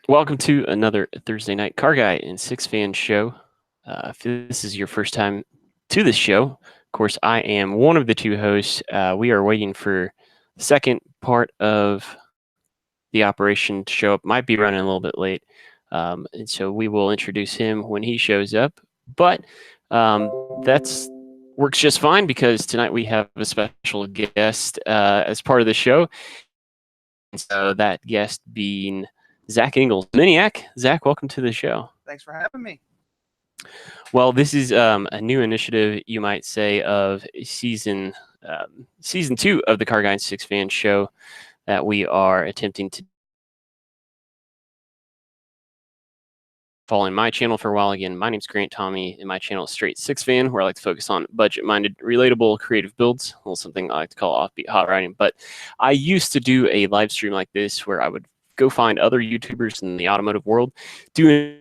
Welcome to another Thursday night CarrGuy and SixFan show. If this is your first time to this show, of course, I am one of the two hosts. We are waiting for the second part of the operation to show up. Might be running a little bit late, and so we will introduce him when he shows up. But that's works just fine because tonight we have a special guest as part of the show. And so that guest being Zach Ingalls, Miniac. Zach, welcome to the show. Thanks for having me. Well, this is a new initiative, you might say, of season 2 of the CarrGuy and SixFan show that we are attempting to follow in my channel for a while. Again, my name's Grant Tommy, and my channel is Straight SixFan, where I like to focus on budget-minded, relatable, creative builds, a little something I like to call offbeat hot riding. But I used to do a live stream like this where I would go find other YouTubers in the automotive world doing.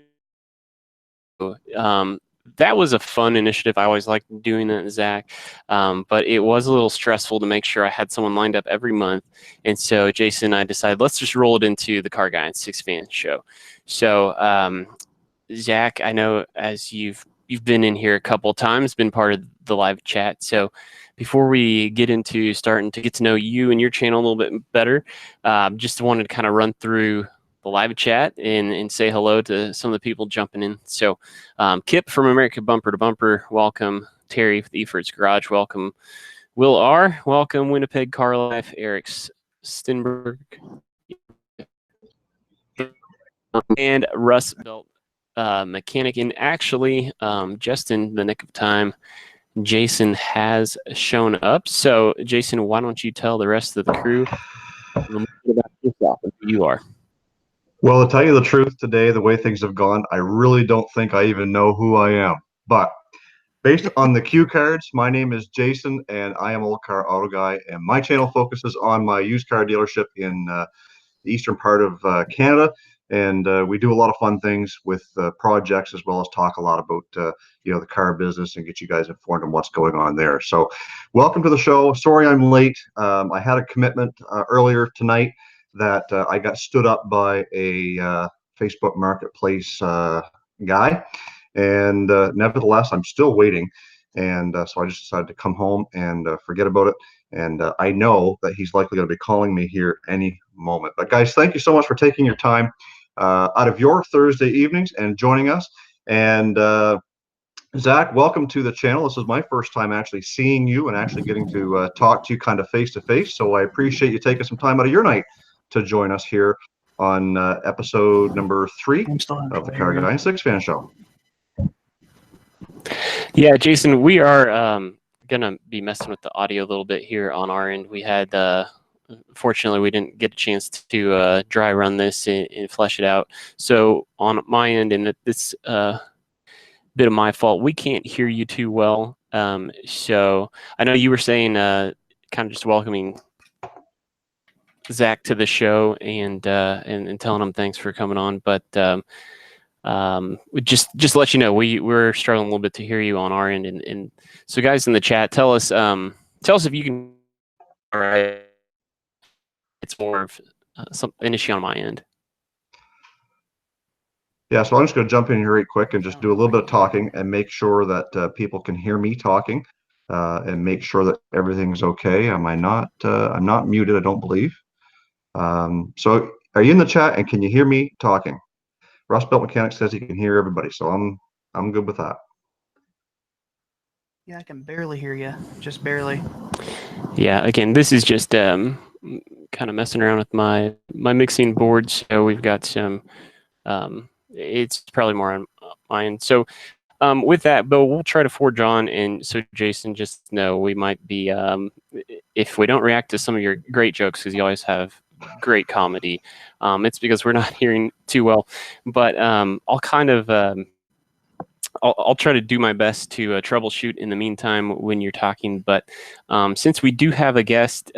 That was a fun initiative. I always liked doing that, Zach, but it was a little stressful to make sure I had someone lined up every month. And so Jason and I decided, let's just roll it into the CarrGuy and SixFan show. So Zach, I know as you've been in here a couple of times, been part of the live chat. So before we get into starting to get to know you and your channel a little bit better, just wanted to kind of run through the live chat and say hello to some of the people jumping in. So Kip from America Bumper to Bumper, welcome. Terry with Eford's Garage, welcome. Will R, welcome. Winnipeg Car Life, Eric Stenberg, and Russ Belt Mechanic. And actually, just in the nick of time, Jason has shown up. So Jason, why don't you tell the rest of the crew a little bit about yourself and who you are? Well, to tell you the truth today, the way things have gone, I really don't think I even know who I am. But based on the cue cards, my name is Jason, and I am Old Car Auto Guy, and my channel focuses on my used car dealership in the eastern part of Canada. And we do a lot of fun things with projects, as well as talk a lot about the car business and get you guys informed on what's going on there. So welcome to the show. Sorry I'm late. I had a commitment earlier tonight that I got stood up by a Facebook Marketplace guy. And nevertheless, I'm still waiting. And so I just decided to come home and forget about it. And I know that he's likely going to be calling me here any moment. But guys, thank you so much for taking your time out of your Thursday evenings and joining us. And Zach, welcome to the channel. This is my first time actually seeing you and actually getting to talk to you kind of face to face. So I appreciate you taking some time out of your night to join us here on episode number 3 of the CarrGuy and SixFan show. Yeah, Jason, we are gonna be messing with the audio a little bit here on our end. We had fortunately we didn't get a chance to dry run this and flesh it out. So on my end, and this bit of my fault, we can't hear you too well. So I know you were saying kind of just welcoming Zach to the show and telling him thanks for coming on, but just to let you know, we're struggling a little bit to hear you on our end, and so guys in the chat, tell us if you can. All right, it's more of an issue on my end. Yeah, so I'm just going to jump in here right quick and just do a little bit of talking and make sure that people can hear me talking, and make sure that everything's okay. Am I not? I'm not muted, I don't believe. So are you in the chat and can you hear me talking? Russ Belt Mechanic says he can hear everybody, so I'm good with that. Yeah, I can barely hear you, just barely. Yeah, again, this is just kind of messing around with my mixing board, so we've got some. It's probably more on mine. So with that, Bill, we'll try to forge on, and so Jason, just know we might be if we don't react to some of your great jokes, because you always have great comedy, it's because we're not hearing too well. But I'll kind of I'll try to do my best to troubleshoot in the meantime when you're talking. But since we do have a guest,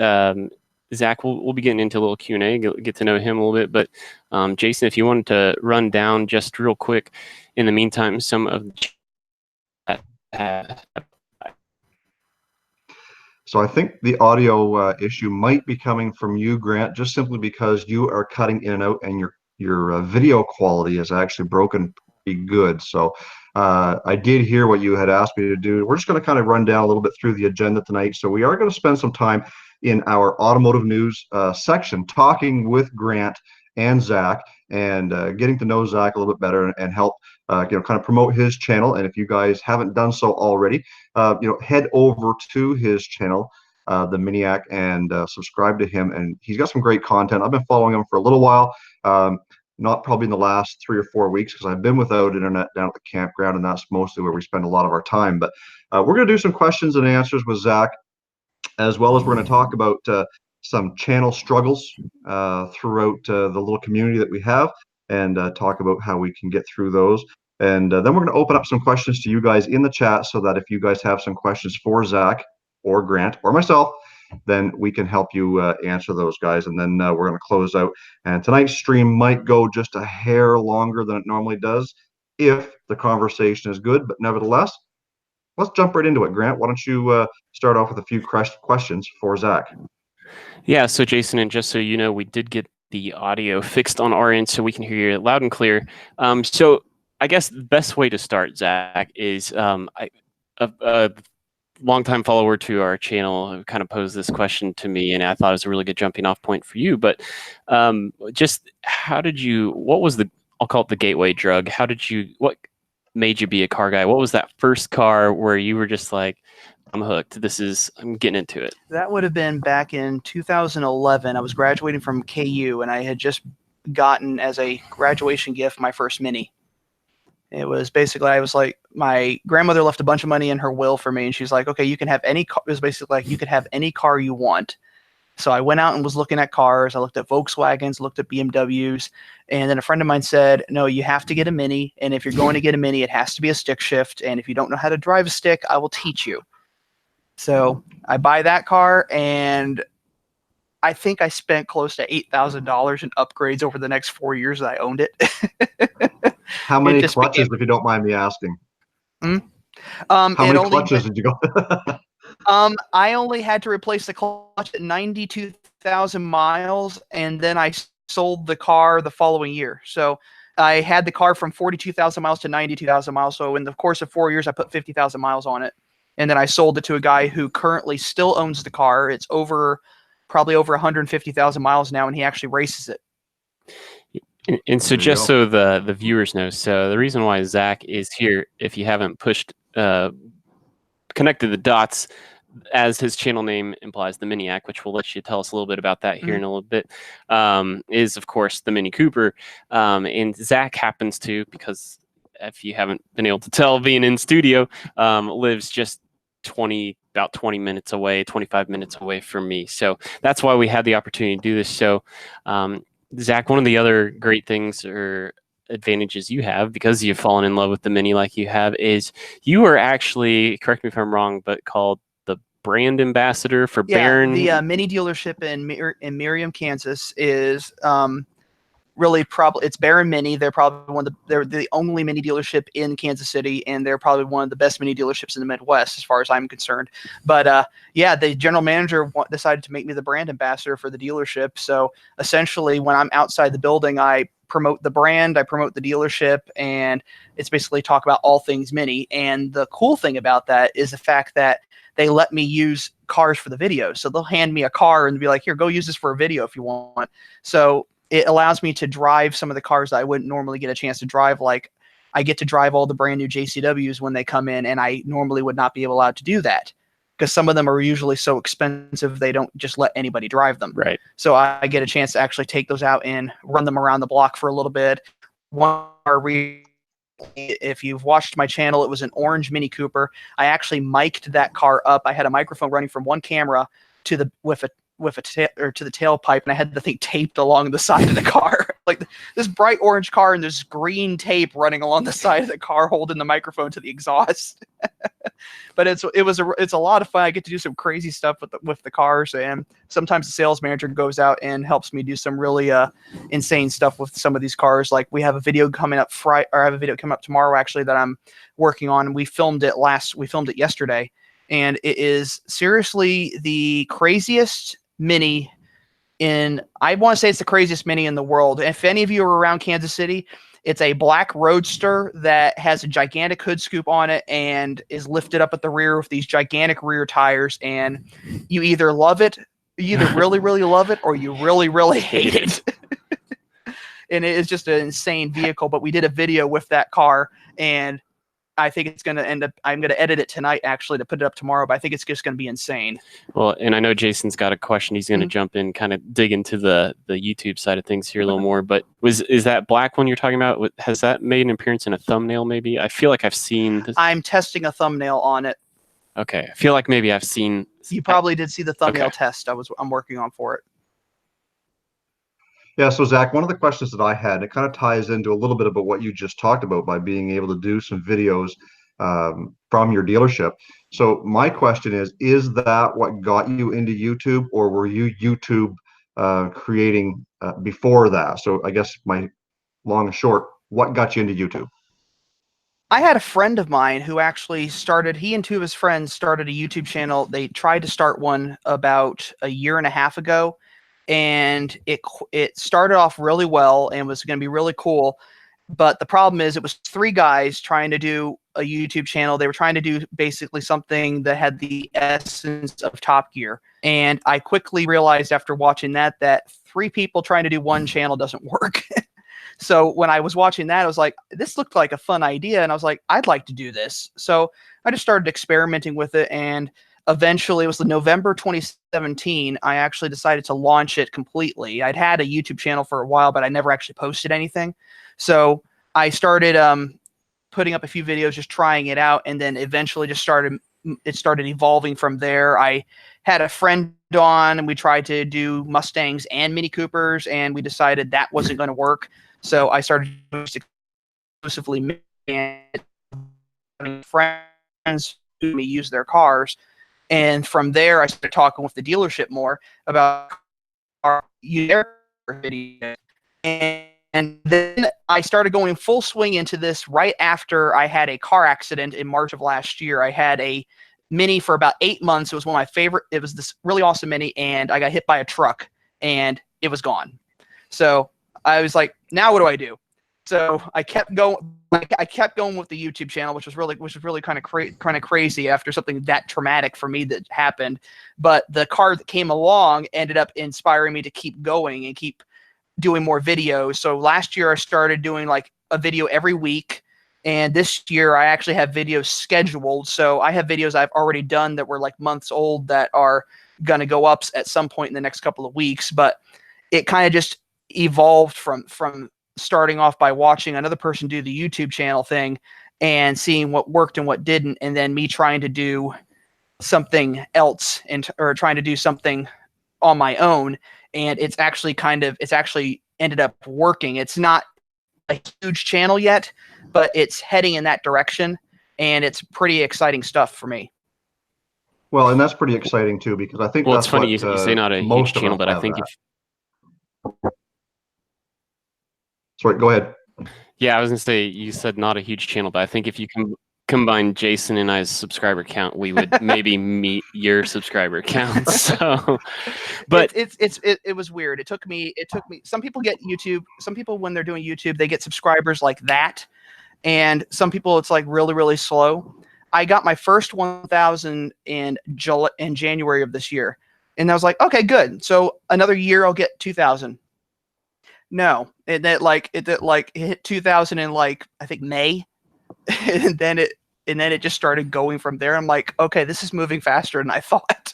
Zach, we'll be getting into a little Q&A, get to know him a little bit. But Jason, if you wanted to run down just real quick in the meantime some of the So I think the audio issue might be coming from you, Grant, just simply because you are cutting in and out, and your video quality is actually broken pretty good. So I did hear what you had asked me to do. We're just going to kind of run down a little bit through the agenda tonight. So we are going to spend some time in our automotive news section talking with Grant and Zach, and getting to know Zach a little bit better, and help kind of promote his channel. And if you guys haven't done so already, head over to his channel, the Miniac, and subscribe to him. And he's got some great content. I've been following him for a little while, not probably in the last 3 or 4 weeks, because I've been without internet down at the campground, and that's mostly where we spend a lot of our time. But we're going to do some questions and answers with Zach, as well as we're going to talk about some channel struggles throughout the little community that we have, and talk about how we can get through those. And then we're going to open up some questions to you guys in the chat, so that if you guys have some questions for Zach or Grant or myself, then we can help you answer those, guys. And then we're going to close out. And tonight's stream might go just a hair longer than it normally does if the conversation is good, but nevertheless, let's jump right into it. Grant, why don't you start off with a few questions for Zach? Yeah, so Jason, and just so you know, we did get the audio fixed on our end so we can hear you loud and clear. So I guess the best way to start, Zach, is a longtime follower to our channel kind of posed this question to me, and I thought it was a really good jumping off point for you. But just what was I'll call it the gateway drug. What made you be a car guy? What was that first car where you were just like, I'm hooked. I'm getting into it? That would have been back in 2011. I was graduating from KU, and I had just gotten as a graduation gift my first Mini. It was basically, I was like, my grandmother left a bunch of money in her will for me, and she's like, okay, you can have any car. It was basically like, you could have any car you want. So I went out and was looking at cars. I looked at Volkswagens, looked at BMWs, and then a friend of mine said, no, you have to get a Mini, and if you're going to get a Mini, it has to be a stick shift, and if you don't know how to drive a stick, I will teach you. So I buy that car, and I think I spent close to $8,000 in upgrades over the next 4 years that I owned it. How many clutches, if you don't mind me asking? How many clutches did you go? I only had to replace the clutch at 92,000 miles, and then I sold the car the following year. So I had the car from 42,000 miles to 92,000 miles. So in the course of 4 years, I put 50,000 miles on it. And then I sold it to a guy who currently still owns the car. It's probably over 150,000 miles now, and he actually races it. And so just so the viewers know, so the reason why Zach is here, if you haven't connected the dots, as his channel name implies, the Miniac, which we'll let you tell us a little bit about that here in a little bit, is, of course, the Mini Cooper. And Zach happens to, because if you haven't been able to tell, being in studio, lives just about 20 minutes away, 25 minutes away from me. So that's why we had the opportunity to do this. So Zach, one of the other great things or advantages you have, because you've fallen in love with the Mini like you have, is you are actually, correct me if I'm wrong, but called the brand ambassador for Barron. The Mini dealership in Merriam, Kansas is really it's Barron Mini. They're probably they're the only Mini dealership in Kansas City, and they're probably one of the best Mini dealerships in the Midwest, as far as I'm concerned. But yeah, the general manager decided to make me the brand ambassador for the dealership. So essentially, when I'm outside the building, I promote the brand, I promote the dealership, and it's basically talk about all things Mini. And the cool thing about that is the fact that they let me use cars for the video. So they'll hand me a car and be like, here, go use this for a video if you want. So it allows me to drive some of the cars that I wouldn't normally get a chance to drive. Like, I get to drive all the brand new JCWs when they come in, and I normally would not be allowed to do that because some of them are usually so expensive they don't just let anybody drive them. Right. So I get a chance to actually take those out and run them around the block for a little bit. If you've watched my channel, it was an orange Mini Cooper. I actually mic'd that car up. I had a microphone running from one camera to the to the tailpipe, and I had the thing taped along the side of the car. Like this bright orange car and this green tape running along the side of the car holding the microphone to the exhaust. But it's a lot of fun. I get to do some crazy stuff with the cars, and sometimes the sales manager goes out and helps me do some really insane stuff with some of these cars. Like we have a video coming up tomorrow actually that I'm working on. We filmed it yesterday, and it is seriously the craziest Mini I want to say it's the craziest Mini in the world. If any of you are around Kansas City, it's a black roadster that has a gigantic hood scoop on it and is lifted up at the rear with these gigantic rear tires. And you either love it, you either really, really love it, or you really, really hate it. And it is just an insane vehicle. But we did a video with that car, and I think it's going to end up, I'm going to edit it tonight, actually, to put it up tomorrow, but I think it's just going to be insane. Well, and I know Jason's got a question. He's going to jump in, kind of dig into the YouTube side of things here a little more. But is that black one you're talking about? Has that made an appearance in a thumbnail maybe? I feel like I've seen this. I'm testing a thumbnail on it. Okay. I feel like maybe I've seen. You probably did see the thumbnail test I'm working on for it. Yeah, so Zach, one of the questions that I had, it kind of ties into a little bit about what you just talked about by being able to do some videos from your dealership. So my question is that what got you into YouTube, or were you YouTube creating before that? So I guess my long and short, what got you into YouTube? I had a friend of mine who actually he and two of his friends started a YouTube channel. They tried to start one about a year and a half ago, and it started off really well and was going to be really cool. But the problem is it was three guys trying to do a YouTube channel. They were trying to do basically something that had the essence of Top Gear. And I quickly realized after watching that three people trying to do one channel doesn't work. So when I was watching that, I was like, this looked like a fun idea. And I was like, I'd like to do this. So I just started experimenting with it. And eventually, it was November 2017, I actually decided to launch it completely. I'd had a YouTube channel for a while, but I never actually posted anything. So I started putting up a few videos, just trying it out, and then eventually it started evolving from there. I had a friend on, and we tried to do Mustangs and Mini Coopers, and we decided that wasn't going to work. So I started exclusively friends who me use their cars. And from there, I started talking with the dealership more about our video. And then I started going full swing into this right after I had a car accident in March of last year. I had a Mini for about 8 months. It was one of my favorite. It was this really awesome Mini, and I got hit by a truck, and it was gone. So I was like, now what do I do? So I kept going. I kept going with the YouTube channel, which was really kind of crazy after something that traumatic for me that happened. But the car that came along ended up inspiring me to keep going and keep doing more videos. So last year I started doing like a video every week, and this year I actually have videos scheduled. So I have videos I've already done that were like months old that are gonna go up at some point in the next couple of weeks. But it kind of just evolved from starting off by watching another person do the YouTube channel thing and seeing what worked and what didn't, and then me trying to do something else or trying to do something on my own. And it's actually ended up working. It's not a huge channel yet, but it's heading in that direction, and it's pretty exciting stuff for me. Well, and that's pretty exciting too, because I think well, that's it's funny what, you say not a huge channel, but I think Sorry, go ahead. Yeah, I was gonna say you said not a huge channel, but I think if you combine Jason and I's subscriber count, we would maybe meet your subscriber count. So, but it was weird. It took me. Some people get YouTube. Some people, when they're doing YouTube, they get subscribers like that, and some people it's like really, really slow. I got my first 1,000 in January of this year, and I was like, okay, good. So another year, I'll get 2,000. No, it hit 2,000 in I think May, and then it just started going from there. I'm like, okay, this is moving faster than I thought.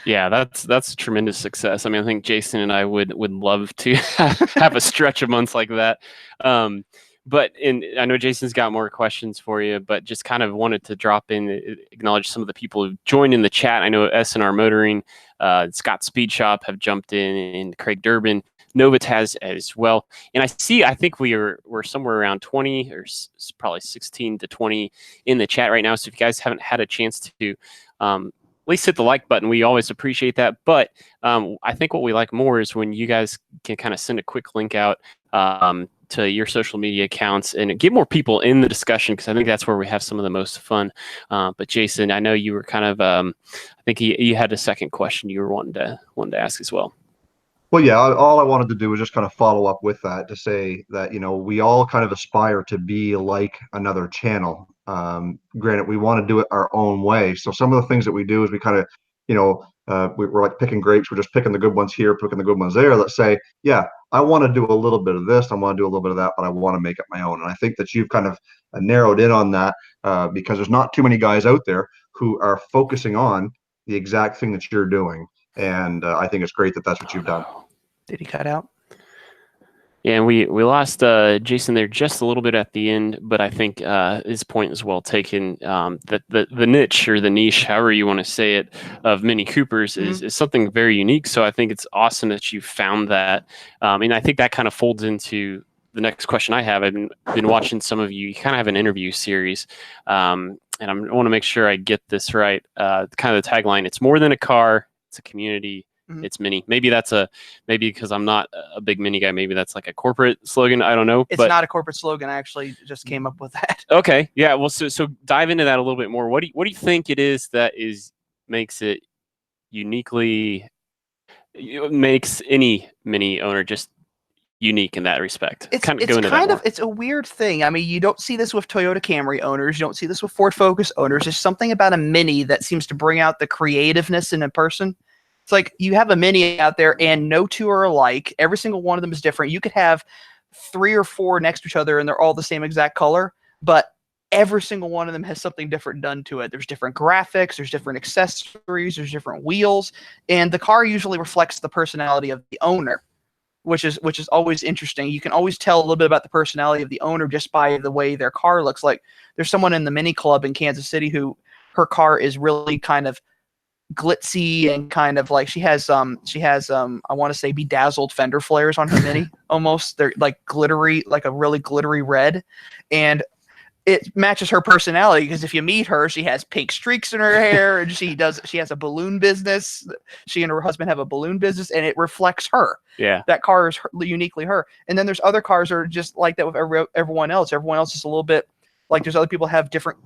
Yeah, that's a tremendous success. I mean, I think Jason and I would love to have a stretch of months like that. But I know Jason's got more questions for you, but just kind of wanted to drop in, acknowledge some of the people who joined in the chat. I know SNR Motoring, Scott Speed Shop have jumped in, and Craig Durbin. Novit has as well. And I think we're somewhere around 20 or probably 16 to 20 in the chat right now. So if you guys haven't had a chance to at least hit the like button, we always appreciate that. But I think what we like more is when you guys can kind of send a quick link out to your social media accounts and get more people in the discussion, because I think that's where we have some of the most fun. But Jason, I know you were kind of, I think you had a second question you were wanting to ask as well. Well, yeah, all I wanted to do was just kind of follow up with that to say that, we all kind of aspire to be like another channel. Granted, we want to do it our own way. So some of the things that we do is we kind of, we're like picking grapes. We're just picking the good ones here, picking the good ones there. Let's say, yeah, I want to do a little bit of this. I want to do a little bit of that, but I want to make it my own. And I think that you've kind of narrowed in on that because there's not too many guys out there who are focusing on the exact thing that you're doing. And I think it's great that that's what you've done. Did he cut out? Yeah, and we lost Jason there just a little bit at the end, but I think his point is well taken. That the niche or the niche, however you want to say it, of Mini Coopers is something very unique. So I think it's awesome that you found that. And I think that kind of folds into the next question I have. I've been watching some of you. You kind of have an interview series. And I want to make sure I get this right. Kind of the tagline, it's more than a car, it's a community. It's Mini. Maybe because I'm not a big Mini guy, maybe that's like a corporate slogan. I don't know. It's not a corporate slogan. I actually just came up with that. Okay. Yeah. Well, so dive into that a little bit more. What do you think it is that makes it uniquely, makes any Mini owner just unique in that respect? It's a weird thing. I mean, you don't see this with Toyota Camry owners. You don't see this with Ford Focus owners. There's something about a Mini that seems to bring out the creativeness in a person. It's like you have a Mini out there and no two are alike. Every single one of them is different. You could have 3 or 4 next to each other and they're all the same exact color, but every single one of them has something different done to it. There's different graphics, there's different accessories, there's different wheels, and the car usually reflects the personality of the owner, which is always interesting. You can always tell a little bit about the personality of the owner just by the way their car looks. Like there's someone in the Mini Club in Kansas City who her car is really kind of glitzy and kind of like she has I want to say bedazzled fender flares on her Mini. Almost they're like glittery, like a really glittery red, and it matches her personality because if you meet her, she has pink streaks in her hair and she has a balloon business. She and her husband have a balloon business and it reflects her. Yeah, that car is uniquely her. And then there's other cars that are just like that with everyone else. Everyone else is a little bit like there's other people have different.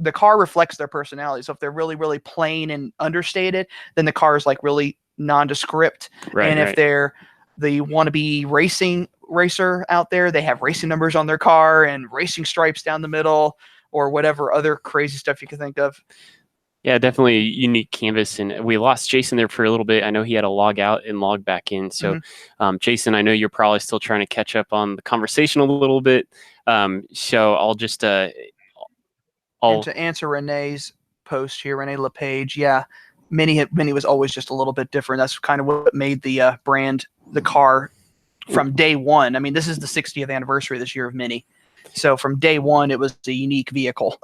The car reflects their personality. So if they're really, really plain and understated, then the car is like really nondescript. Right, and if they're the wannabe racer out there, they have racing numbers on their car and racing stripes down the middle or whatever other crazy stuff you can think of. Yeah, definitely a unique canvas. And we lost Jason there for a little bit. I know he had to log out and log back in. So Jason, I know you're probably still trying to catch up on the conversation a little bit. So I'll just... And to answer Renee's post here, Renee LePage, yeah, Mini was always just a little bit different. That's kind of what made the brand, the car, from day one. I mean, this is the 60th anniversary this year of Mini. So from day one, it was a unique vehicle.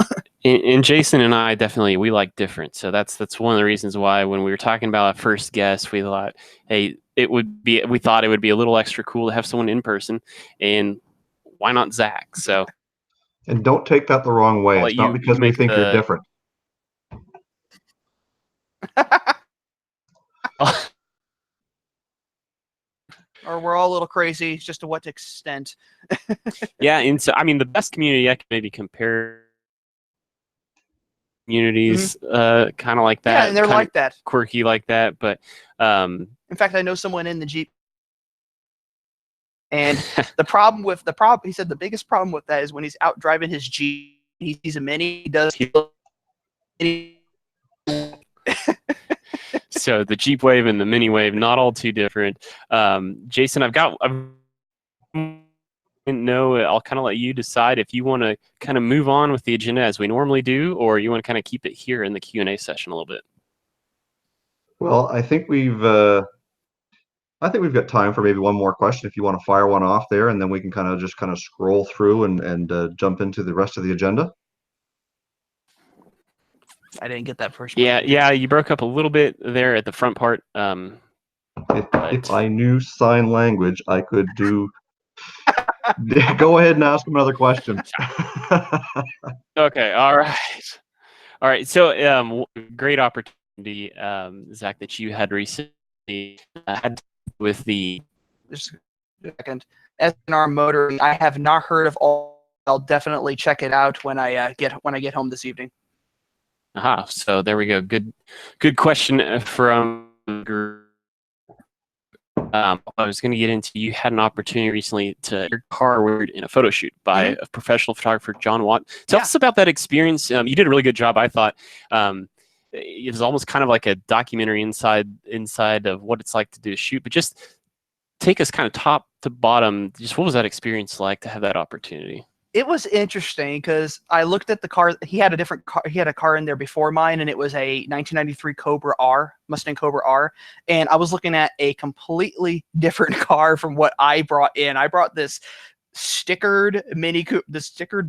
and Jason and I we like different. So that's one of the reasons why when we were talking about our first guest, we thought, hey, we thought it would be a little extra cool to have someone in person, and why not Zach? So. And don't take that the wrong way. It's not because we think you're different. Or we're all a little crazy, just to what extent. Yeah, and so I mean, the best community I can maybe compare communities, kind of like that. Yeah, and they're like that, quirky like that. But in fact, I know someone in the Jeep. And he said the biggest problem with that is when he's out driving his Jeep, he sees a Mini, So the Jeep Wave and the Mini Wave, not all too different. Jason, I'll kind of let you decide if you want to kind of move on with the agenda as we normally do, or you want to kind of keep it here in the Q&A session a little bit. Well, I think we've got time for maybe one more question if you want to fire one off there, and then we can kind of scroll through and jump into the rest of the agenda. I didn't get that first one. Yeah, you broke up a little bit there at the front part. If I knew sign language, I could do... Go ahead and ask another question. Okay, all right. So great opportunity, Zach, that you had recently had with the second. SNR motor. I have not heard of all. I'll definitely check it out when I get home this evening. Aha, so there we go. Good question from. I was going to get into, you had an opportunity recently to your car were in a photo shoot by a professional photographer, John Watt. Tell us about that experience. You did a really good job, I thought. It was almost kind of like a documentary inside of what it's like to do a shoot, but just take us kind of top to bottom. Just what was that experience like to have that opportunity? It was interesting because I looked at the car. He had a different car. He had a car in there before mine, and it was a 1993 Cobra R, Mustang Cobra R. And I was looking at a completely different car from what I brought in. I brought this stickered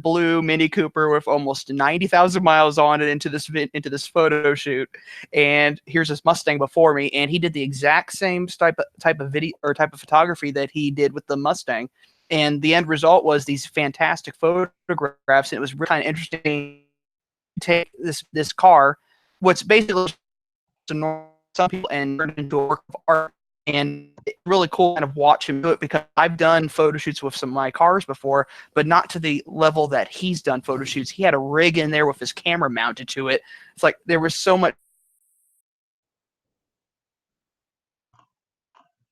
blue Mini Cooper with almost 90,000 miles on it into this photo shoot. And here's this Mustang before me, and he did the exact same type of video or type of photography that he did with the Mustang. And the end result was these fantastic photographs. And it was really kind of interesting to take this car, what's basically some people, and turn it into a work of art. And it's really cool to kind of watch him do it, because I've done photo shoots with some of my cars before, but not to the level that he's done photo shoots. He had a rig in there with his camera mounted to it. It's like there was so much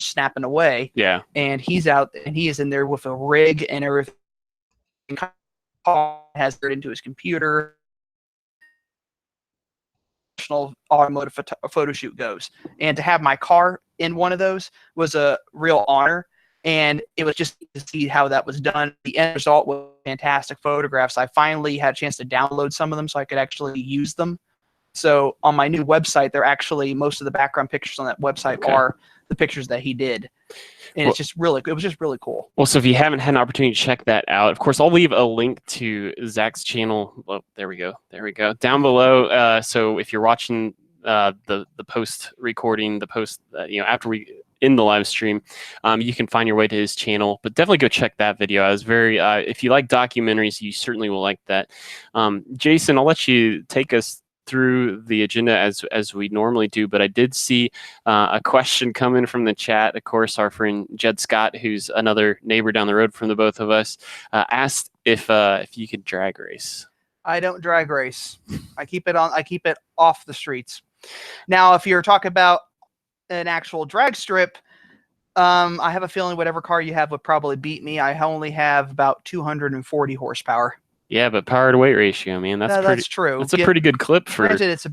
snapping away, and he's out and he is in there with a rig and everything, has it into his computer. Automotive photo shoot goes, and to have my car in one of those was a real honor, and it was just to see how that was done. The end result was fantastic photographs. I finally had a chance to download some of them so I could actually use them. So on my new website, they're actually, most of the background pictures on that website are the pictures that he did. And it was just really cool. Well, so if you haven't had an opportunity to check that out, of course, I'll leave a link to Zach's channel. Oh, there we go. Down below. So if you're watching the post recording, after we end the live stream, you can find your way to his channel. But definitely go check that video. I was very, if you like documentaries, you certainly will like that. Jason, I'll let you take us through the agenda as we normally do, but I did see a question come in from the chat. Of course, our friend Jed Scott, who's another neighbor down the road from the both of us, asked if you could drag race. I don't drag race. I keep it off the streets. Now, if you're talking about an actual drag strip, I have a feeling whatever car you have would probably beat me. I only have about 240 horsepower. Yeah, but power to weight ratio, man, that's true. That's a pretty good clip for. Granted, it's a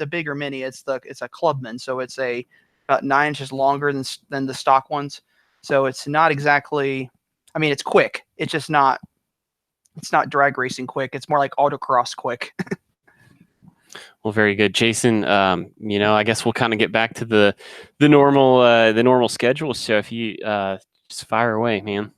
bigger Mini. It's a Clubman, so it's about 9 inches longer than the stock ones. So it's not exactly. I mean, it's quick. It's just not. It's not drag racing quick. It's more like autocross quick. Well, very good, Jason. I guess we'll kind of get back to the normal schedule. So if you just fire away, man.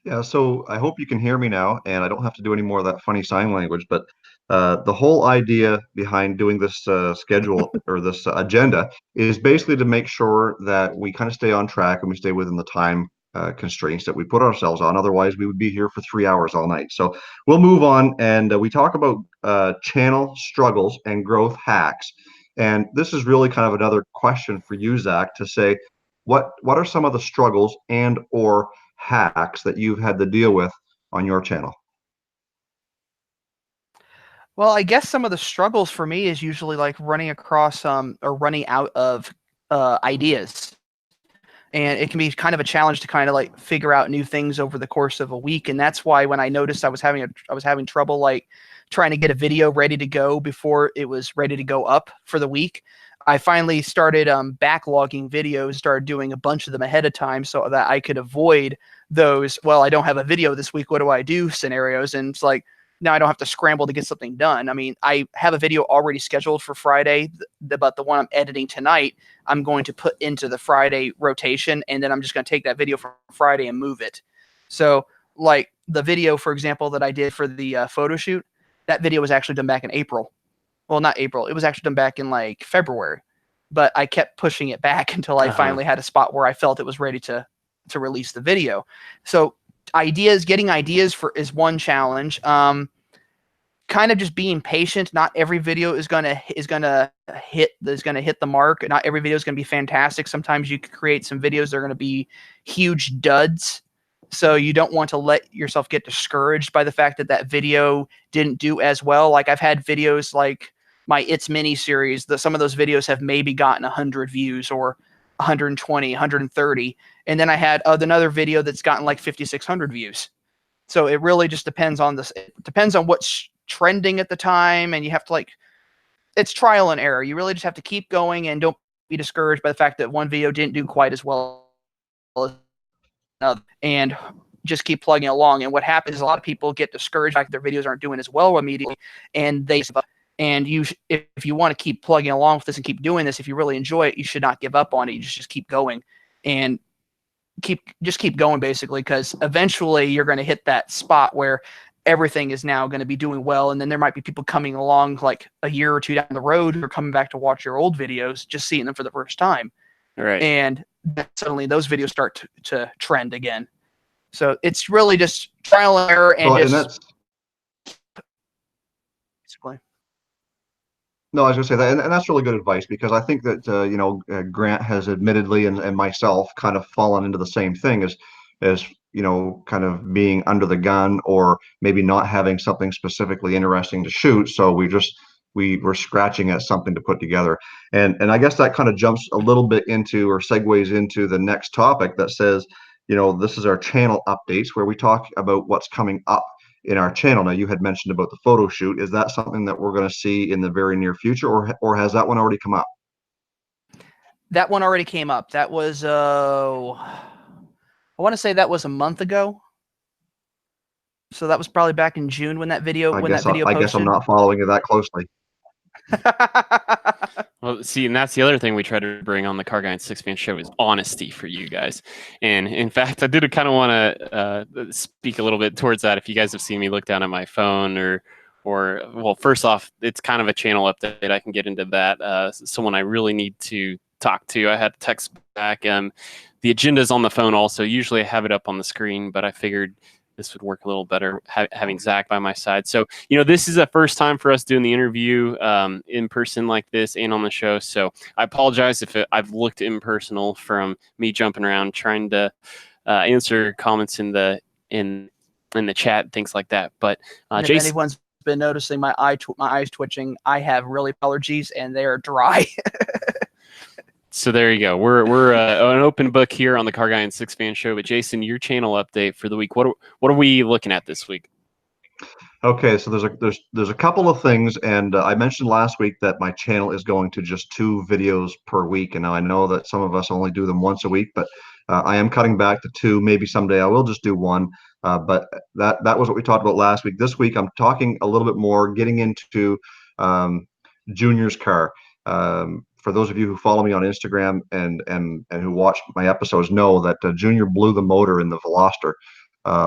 Yeah, so I hope you can hear me now, and I don't have to do any more of that funny sign language. But the whole idea behind doing this schedule or this agenda is basically to make sure that we kind of stay on track and we stay within the time constraints that we put ourselves on. Otherwise, we would be here for 3 hours all night. So we'll move on, and we talk about channel struggles and growth hacks. And this is really kind of another question for you, Zach, to say, what are some of the struggles and or hacks that you've had to deal with on your channel? Well, I guess some of the struggles for me is usually like running across or running out of ideas. And it can be kind of a challenge to kind of like figure out new things over the course of a week. And that's why when I noticed I was having trouble like trying to get a video ready to go before it was ready to go up for the week, I finally started backlogging videos, started doing a bunch of them ahead of time so that I could avoid those, well, I don't have a video this week, what do I do scenarios. And it's like, now I don't have to scramble to get something done. I mean, I have a video already scheduled for Friday, but the one I'm editing tonight, I'm going to put into the Friday rotation, and then I'm just going to take that video from Friday and move it. So like the video, for example, that I did for the photo shoot, that video was actually done back in April. Well, not April. It was actually done back in like February, but I kept pushing it back until I finally had a spot where I felt it was ready to release the video. So getting ideas is one challenge. kind of just being patient. Not every video is gonna hit the mark. Not every video is gonna be fantastic. Sometimes you can create some videos that are gonna be huge duds. So you don't want to let yourself get discouraged by the fact that that video didn't do as well. Like I've had videos like my It's Mini series. Some of those videos have maybe gotten 100 views or 120, 130, and then I had another video that's gotten like 5,600 views. So it really just depends on this. It depends on what's trending at the time, and you have to it's trial and error. You really just have to keep going and don't be discouraged by the fact that one video didn't do quite as well as another, and just keep plugging along. And what happens is a lot of people get discouraged by their videos aren't doing as well immediately, and they give up. And if you want to keep plugging along with this and keep doing this, if you really enjoy it, you should not give up on it. You just keep going and keep going, basically, because eventually you're going to hit that spot where everything is now going to be doing well, and then there might be people coming along like a year or two down the road who are coming back to watch your old videos, just seeing them for the first time. Right. And suddenly those videos start to trend again. So it's really just trial and error, and basically. No, I was going to say that, and that's really good advice, because I think that Grant has admittedly and myself kind of fallen into the same thing as kind of being under the gun, or maybe not having something specifically interesting to shoot. So we were scratching at something to put together, and I guess that kind of jumps a little bit into, or segues into, the next topic that says, this is our channel updates, where we talk about what's coming up in our channel. Now, you had mentioned about the photo shoot. Is that something that we're going to see in the very near future, or has that one already come up? That one already came up. That was I want to say that was a month ago. So that was probably back in June when that video posted. I guess I'm not following it that closely. Well, see, and that's the other thing we try to bring on the CarrGuy and SixFan show is honesty for you guys. And in fact, I did kind of want to speak a little bit towards that. If you guys have seen me look down at my phone, or well, first off, it's kind of a channel update. I can get into that. Someone I really need to talk to. I had to text back. The agenda's on the phone also. Usually I have it up on the screen, but I figured this would work a little better having Zach by my side. So, this is the first time for us doing the interview in person like this and on the show. So I apologize if I've looked impersonal from me jumping around trying to answer comments in the chat and things like that. But if Jason, anyone's been noticing my eyes twitching, I have really allergies and they are dry. So there you go. We're an open book here on the CarrGuy and SixFan show. But Jason, your channel update for the week. What are we looking at this week? Okay, so there's a couple of things, and I mentioned last week that my channel is going to just 2 videos per week, and now I know that some of us only do them once a week, but I am cutting back to 2. Maybe someday I will just do 1. But that was what we talked about last week. This week I'm talking a little bit more, getting into Junior's car. For those of you who follow me on Instagram and who watch my episodes know that Junior blew the motor in the Veloster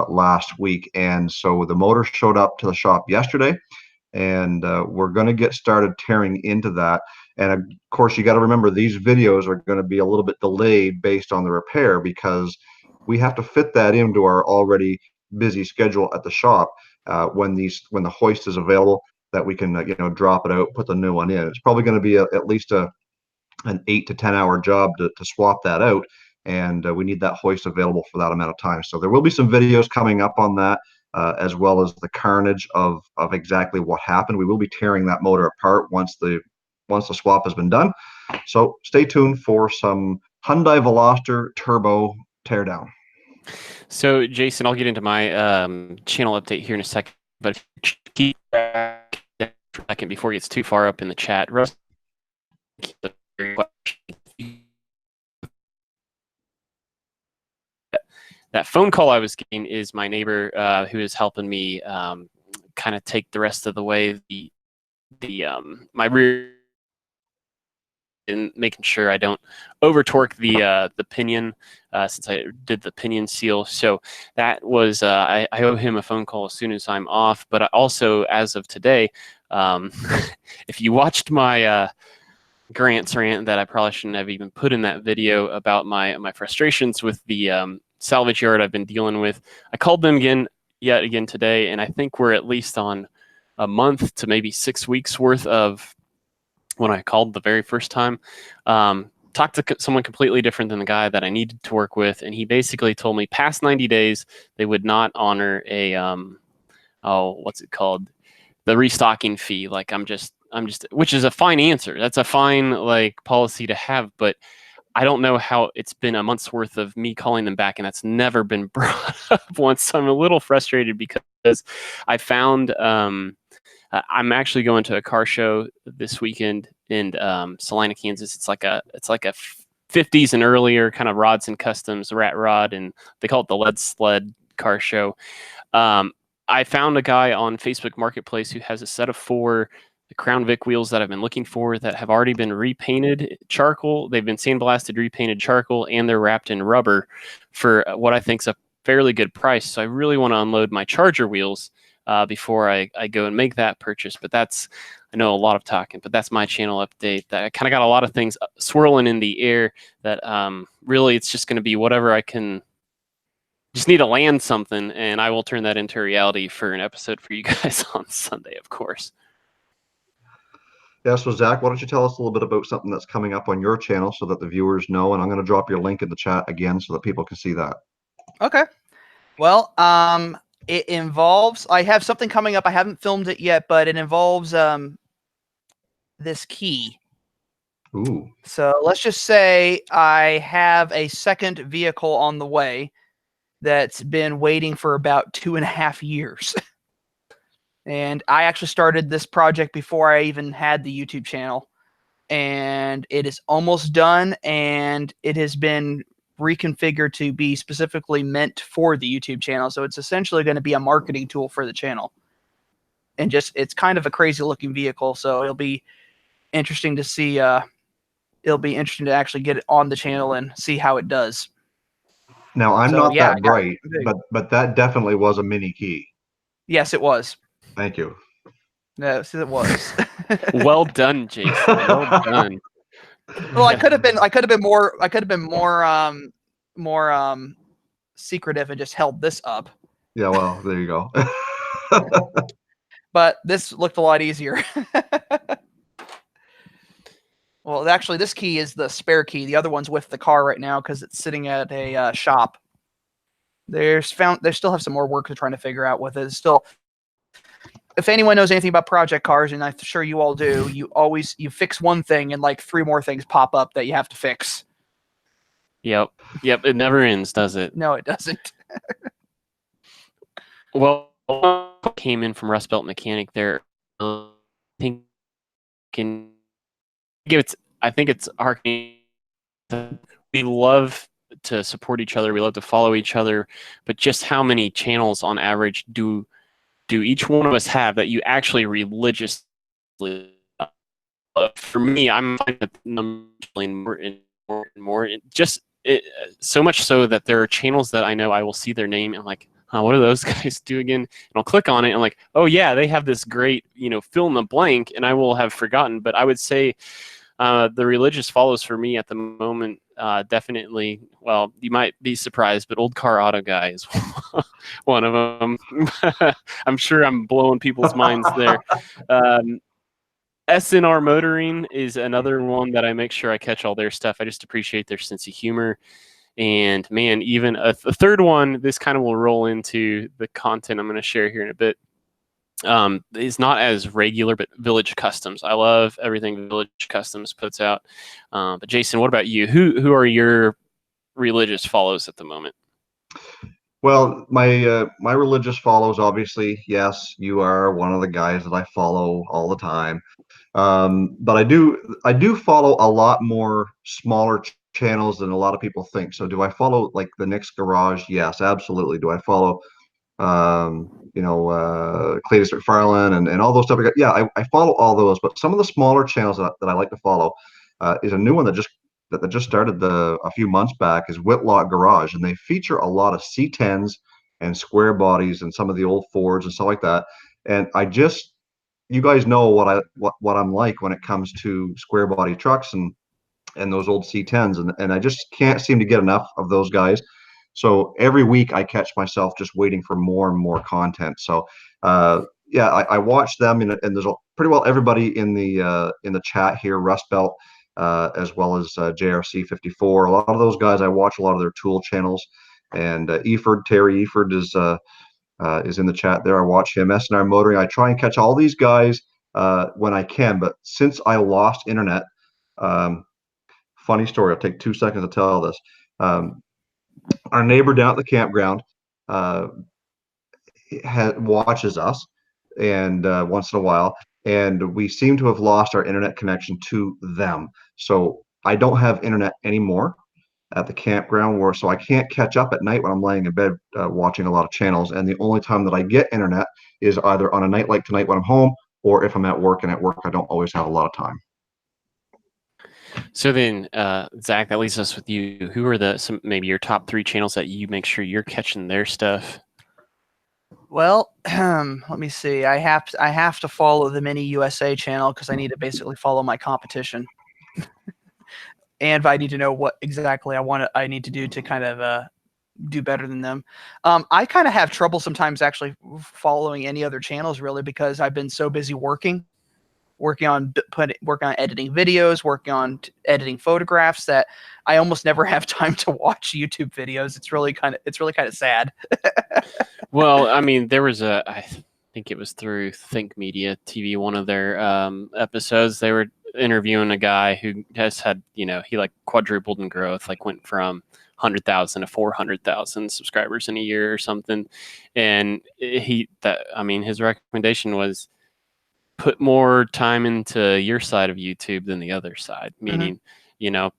last week, and so the motor showed up to the shop yesterday, and we're going to get started tearing into that. And of course, you got to remember, these videos are going to be a little bit delayed based on the repair, because we have to fit that into our already busy schedule at the shop when the hoist is available, that we can drop it out, put the new one in. It's probably going to be at least an 8 to 10 hour job to swap that out, and we need that hoist available for that amount of time. So there will be some videos coming up on that, as well as the carnage of exactly what happened. We will be tearing that motor apart once the swap has been done. So stay tuned for some Hyundai Veloster turbo teardown. So Jason, I'll get into my channel update here in a second, but keep back for a second before it gets too far up in the chat. Russ, that phone call I was getting is my neighbor who is helping me kind of take the rest of the way my rear, and making sure I don't over torque the pinion since I did the pinion seal. So that was I owe him a phone call as soon as I'm off. But I also, as of today, if you watched my Grant's rant that I probably shouldn't have even put in that video about my frustrations with the salvage yard I've been dealing with, I called them yet again today, and I think we're at least on a month to maybe 6 weeks worth of when I called the very first time. Talked to someone completely different than the guy that I needed to work with, and he basically told me past 90 days they would not honor a what's it called, the restocking fee. Like I'm just, which is a fine answer. That's a fine like policy to have, but I don't know how it's been a month's worth of me calling them back, and that's never been brought up once. So I'm a little frustrated because I found I'm actually going to a car show this weekend in Salina, Kansas. It's like a 50s and earlier kind of rods and customs rat rod, and they call it the Lead Sled car show. I found a guy on Facebook Marketplace who has a set of 4 Crown Vic wheels that I've been looking for that have already been repainted charcoal. They've been sandblasted, repainted charcoal, and they're wrapped in rubber for what I think is a fairly good price. So I really want to unload my Charger wheels before I go and make that purchase. But that's, I know a lot of talking, but that's my channel update. That I kind of got a lot of things swirling in the air that really it's just going to be whatever I can. Just need to land something, and I will turn that into reality for an episode for you guys on Sunday, of course. Yeah, so Zach, why don't you tell us a little bit about something that's coming up on your channel so that the viewers know, and I'm going to drop your link in the chat again so that people can see that. Okay. Well, it involves, I have something coming up. I haven't filmed it yet, but it involves this key. Ooh. So let's just say I have a second vehicle on the way that's been waiting for about 2.5 years. And I actually started this project before I even had the YouTube channel. And it is almost done, and it has been reconfigured to be specifically meant for the YouTube channel. So it's essentially going to be a marketing tool for the channel. And just, it's kind of a crazy looking vehicle. So it'll be interesting to see, it'll be interesting to actually get it on the channel and see how it does. Now, I'm So, not yeah, that bright, but that definitely was a mini key. Yes, it was. Thank you. Yes, it was. Well done, Jason. Well done. Well, I could have been more secretive and just held this up. Yeah, well, there you go. But this looked a lot easier. Well, actually, this key is the spare key. The other one's with the car right now because it's sitting at a shop. They still have some more work to trying to figure out with it. It's still, if anyone knows anything about project cars, and I'm sure you all do, you fix one thing and like 3 more things pop up that you have to fix. Yep. It never ends, does it? No, it doesn't. Well, came in from Rust Belt Mechanic there. I think it's our. We love to support each other. We love to follow each other, but just how many channels on average do each one of us have that you actually religiously? For me, I'm finding more and more. So much so that there are channels that I know I will see their name and like, what do those guys do again? And I'll click on it and I'm like, oh yeah, they have this great, fill in the blank, and I will have forgotten. But I would say the religious follows for me at the moment, definitely. Well, you might be surprised, but Old Car Auto Guy is one of them. I'm sure I'm blowing people's minds there. SNR Motoring is another one that I make sure I catch all their stuff. I just appreciate their sense of humor. And man, even a third one, this kind of will roll into the content I'm going to share here in a bit. Is not as regular, but Village Customs. I love everything Village Customs puts out. But Jason, what about you? Who are your religious follows at the moment? Well, my religious follows, obviously, yes, you are one of the guys that I follow all the time. But I do follow a lot more smaller channels than a lot of people think. So do I follow like the Nick's Garage? Yes, absolutely. Do I follow Cletus McFarlane and all those stuff? Yeah, I follow all those, but some of the smaller channels that I like to follow is a new one that just started a few months back, is Whitlock Garage, and they feature a lot of C10s and square bodies and some of the old Fords and stuff like that. And you guys know what I'm like when it comes to square body trucks and those old C10s, and I just can't seem to get enough of those guys. So every week I catch myself just waiting for more and more content. So yeah, I watch them, and there's pretty well everybody in the chat here, Rust Belt, as well as JRC54. A lot of those guys, I watch a lot of their tool channels, and Terry Eford is in the chat there. I watch him. SNR Motoring. I try and catch all these guys when I can, but since I lost internet, funny story. I'll take 2 seconds to tell this. Our neighbor down at the campground uh, watches us, and once in a while, and we seem to have lost our internet connection to them. So I don't have internet anymore at the campground, so I can't catch up at night when I'm laying in bed watching a lot of channels. And the only time that I get internet is either on a night like tonight when I'm home, or if I'm at work, and at work I don't always have a lot of time. So then, Zach, that leaves us with you. Who are maybe your top 3 channels that you make sure you're catching their stuff? Well, let me see. I have to follow the Mini USA channel because I need to basically follow my competition, and I need to know what exactly I need to do to kind of do better than them. I kind of have trouble sometimes actually following any other channels, really, because I've been so busy working on editing videos, working on editing photographs, that I almost never have time to watch YouTube videos. It's really kind of sad. Well, I mean, there was I think it was through Think Media TV, one of their episodes. They were interviewing a guy who has had, he like quadrupled in growth, like went from 100,000 to 400,000 subscribers in a year or something. And his recommendation was put more time into your side of YouTube than the other side, meaning,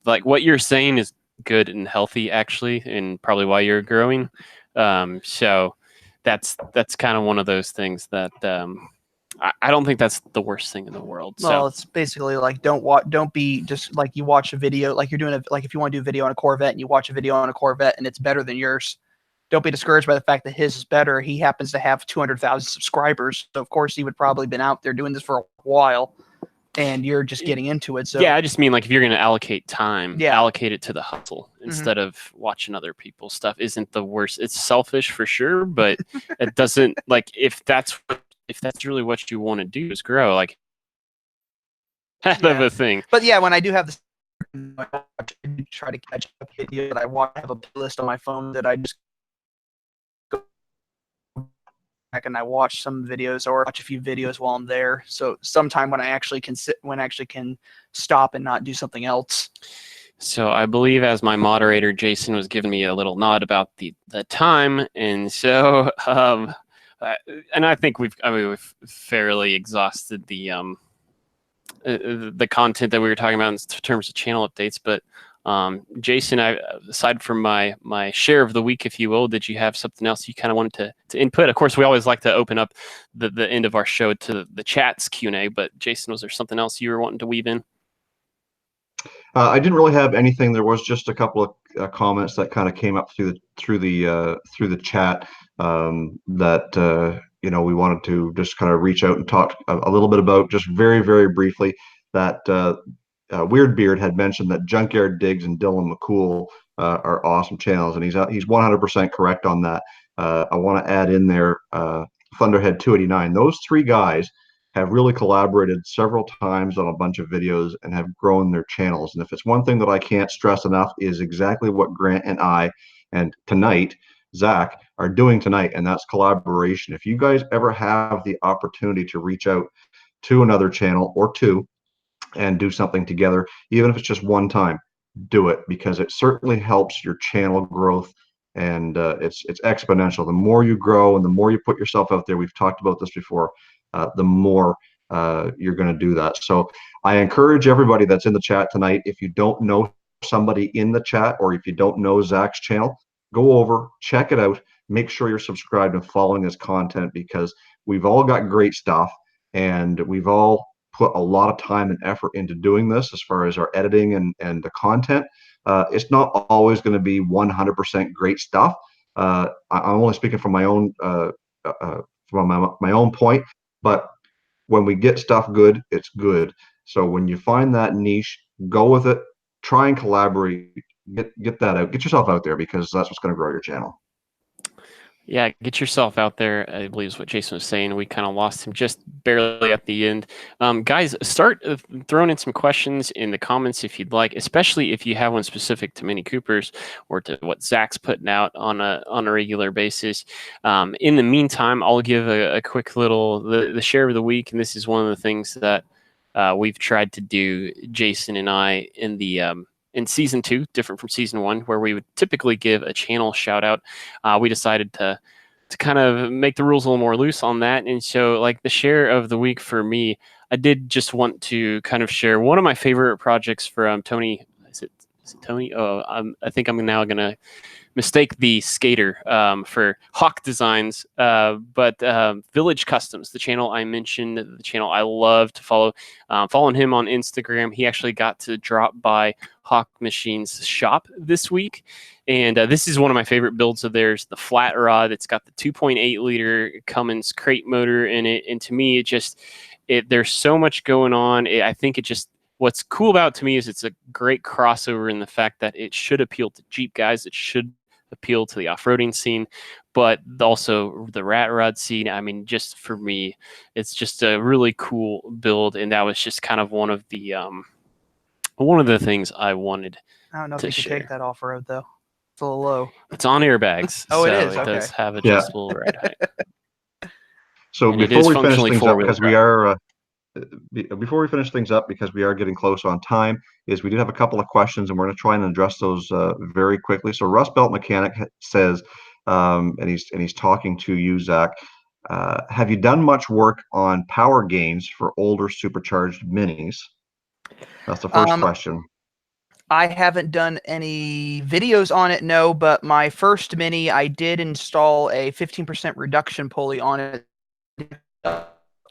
like what you're saying is good and healthy actually, and probably why you're growing. So that's kind of one of those things that I don't think that's the worst thing in the world. Well, it's basically like don't be just like you watch a video, like you're doing like if you want to do a video on a Corvette and you watch a video on a Corvette and it's better than yours, don't be discouraged by the fact that his is better. He happens to have 200,000 subscribers, so of course he would probably been out there doing this for a while, and you're just getting into it. So yeah, I just mean like if you're going to allocate time, Yeah. allocate it to the hustle instead of watching other people's stuff. Isn't the worst. It's selfish for sure, but it doesn't, like, if that's really what you want to do is grow, like kind of a thing. But yeah, when I do have this, I try to catch up video that I have a playlist on my phone that I just go back and I watch some videos or watch a few videos while I'm there. So sometime when I actually can stop and not do something else. So I believe, as my moderator Jason was giving me a little nod about the time, and so and I think we've fairly exhausted the content that we were talking about in terms of channel updates. But Jason, aside from my share of the week, if you will, did you have something else you kind of wanted to input? Of course, we always like to open up the end of our show to the chat's Q&A, but Jason, was there something else you were wanting to weave in? I didn't really have anything. There was just a couple of comments that kind of came up through the chat that we wanted to just kind of reach out and talk a little bit about, just very, very briefly, that Weird Beard had mentioned that Junkyard Diggs and Dylan McCool are awesome channels, and he's 100% correct on that. I want to add in there Thunderhead 289. Those 3 guys have really collaborated several times on a bunch of videos and have grown their channels. And if it's one thing that I can't stress enough, is exactly what Grant and I, and tonight, Zach, are doing tonight, and that's collaboration. If you guys ever have the opportunity to reach out to another channel or two and do something together, even if it's just one time, do it, because it certainly helps your channel growth, and it's exponential. The more you grow and the more you put yourself out there, we've talked about this before, the more you're going to do that. So I encourage everybody that's in the chat tonight, if you don't know somebody in the chat, or if you don't know Zach's channel, go over, check it out, make sure you're subscribed and following his content, because we've all got great stuff, and we've all put a lot of time and effort into doing this as far as our editing and the content. It's not always going to be 100% great stuff. I'm only speaking from my own my own point, but when we get stuff good, it's good. So when you find that niche, go with it, try and collaborate, get that out, get yourself out there, because that's what's going to grow your channel. Yeah, get yourself out there, I believe is what Jason was saying. We kind of lost him just barely at the end. Guys, start throwing in some questions in the comments if you'd like, especially if you have one specific to Mini Coopers or to what Zach's putting out on a regular basis. In the meantime, I'll give a quick little, the share of the week, and this is one of the things that we've tried to do, Jason and I, in season 2, different from season 1, where we would typically give a channel shout out. We decided to kind of make the rules a little more loose on that. And so, like, the share of the week for me, I did just want to kind of share one of my favorite projects from Tony. Is it Tony? Oh, I think I'm now going to mistake the skater for Hawk Designs, but Village Customs, the channel I mentioned, the channel I love to follow. Following him on Instagram, he actually got to drop by Hawk Machine's shop this week. And this is one of my favorite builds of theirs, the flat rod. It's got the 2.8 liter Cummins crate motor in it. And to me, there's so much going on. I think what's cool about it to me is it's a great crossover in the fact that it should appeal to Jeep guys. It should appeal to the off-roading scene, but also the rat rod scene. I mean, just for me, it's just a really cool build, and that was just kind of one of the things I wanted. I don't know if you can take that off road though. It's a little low. It's on airbags. Oh, so it is. It does have adjustable ride height. So And before we finish things up, because before we finish things up, because we are getting close on time, is we did have a couple of questions, and we're going to try and address those very quickly. So Rust Belt Mechanic says, and he's talking to you, Zach. Have you done much work on power gains for older supercharged minis? That's the first question. I haven't done any videos on it, no, but my first Mini, I did install a 15% reduction pulley on it,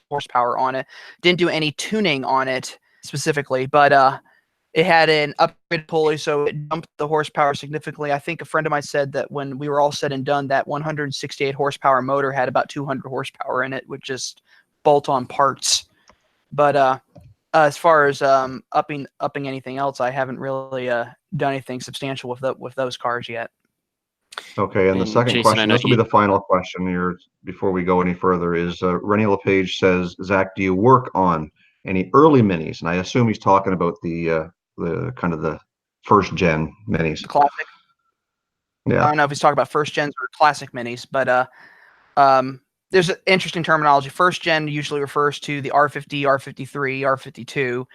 horsepower on it. Didn't do any tuning on it specifically, but it had an upgrade pulley, so it dumped the horsepower significantly. I think a friend of mine said that when we were all said and done, that 168 horsepower motor had about 200 horsepower in it with just bolt-on parts. But as far as upping anything else, I haven't really done anything substantial with those cars yet. Okay, and the second Jason, question, this will be the final question here before we go any further, is Rennie LePage says, Zach, do you work on any early minis? And I assume he's talking about the kind of the first gen minis. The classic. Yeah. I don't know if he's talking about first gens or classic minis, but there's an interesting terminology. First gen usually refers to the R50, R53, R52.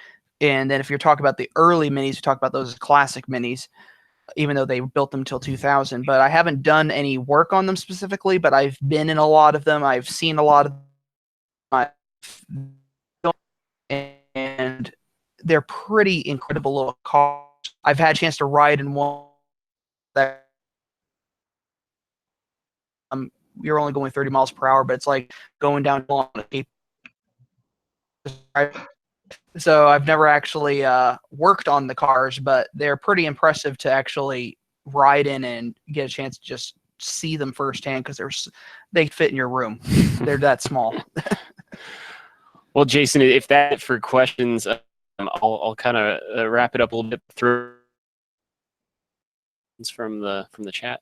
And then if you're talking about the early minis, you talk about those as classic minis, even though they built them till 2000. But I haven't done any work on them specifically, but I've been in a lot of them. I've seen a lot of them, and they're pretty incredible little cars. I've had a chance to ride in one that you're only going 30 miles per hour, but it's like going down on a So I've never actually worked on the cars, but they're pretty impressive to actually ride in and get a chance to just see them firsthand, because they fit in your room. They're that small. Well, Jason, if that's for questions, I'll kind of wrap it up a little bit through from the chat.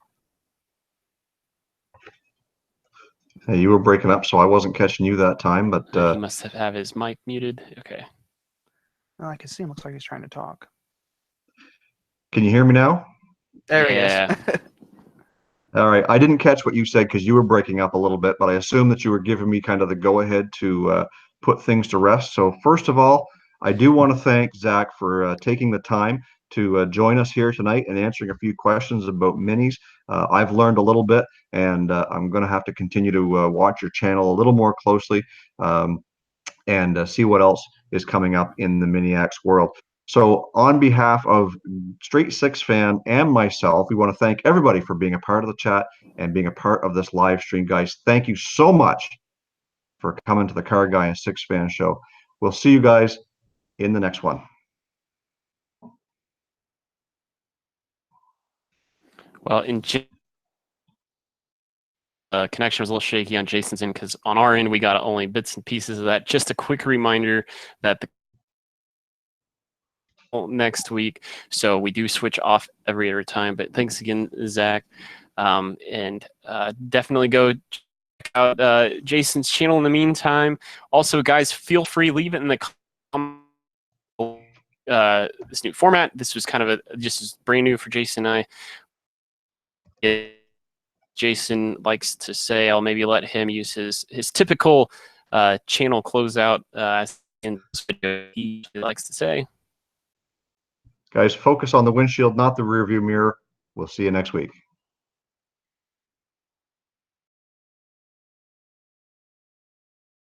Hey, you were breaking up, so I wasn't catching you that time, but he must have his mic muted. Okay. Oh, I can see him. Looks like he's trying to talk. Can you hear me now? There he is. All right. I didn't catch what you said because you were breaking up a little bit, but I assume that you were giving me kind of the go-ahead to put things to rest. So first of all, I do want to thank Zach for taking the time to join us here tonight and answering a few questions about minis. I've learned a little bit, and I'm going to have to continue to watch your channel a little more closely and see what else is coming up in the Miniac's world. So on behalf of Straight Six Fan and myself, we want to thank everybody for being a part of the chat and being a part of this live stream. Guys, thank you so much for coming to the CarrGuy and SixFan show. We'll see you guys in the next one. Well, connection was a little shaky on Jason's end because on our end we got only bits and pieces of that. Just a quick reminder that the next week, so we do switch off every other time. But thanks again, Zach. And definitely go check out Jason's channel in the meantime. Also, guys, feel free, leave it in the comments. This new format. This was kind of just brand new for Jason and I. Jason likes to say, I'll maybe let him use his typical channel closeout in this video. He likes to say, Guys, focus on the windshield, not the rearview mirror. We'll see you next week.